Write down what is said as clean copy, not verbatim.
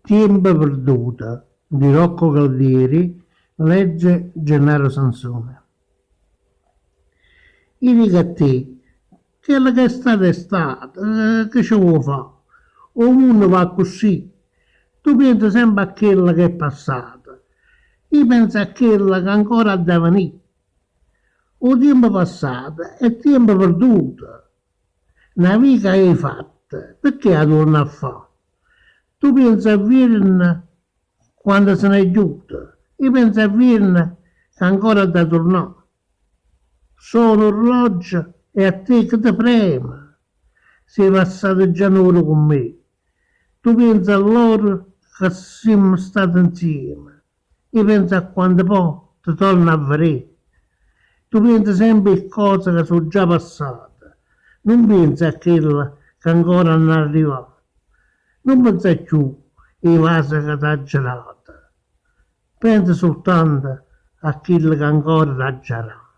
Tempo perduto di Rocco Galdieri, legge Gennaro Sansone. Io dico a te, quello che è stato, che ci vuoi fare? O mondo va così. Tu pensi sempre a quello che è passato. Io penso a quello che ancora deve venire. O tempo passato è tempo perduto. Una vita che hai fatto, perché la torni a fare? Tu pensi a Virna quando se ne è giunto. Io penso a Virna che ancora da tornare. Sono orologio e a te che ti prema. Sei passato già un'ora con me. Tu pensi a loro che siamo stati insieme. Io penso a quando poi ti torno a vedere. Tu pensi sempre a cose che sono già passate. Non pensi a quelle che ancora non arrivano. Non pensa più ai vasi che ti ha girato. Pensa soltanto a quello che ancora ti ha girato.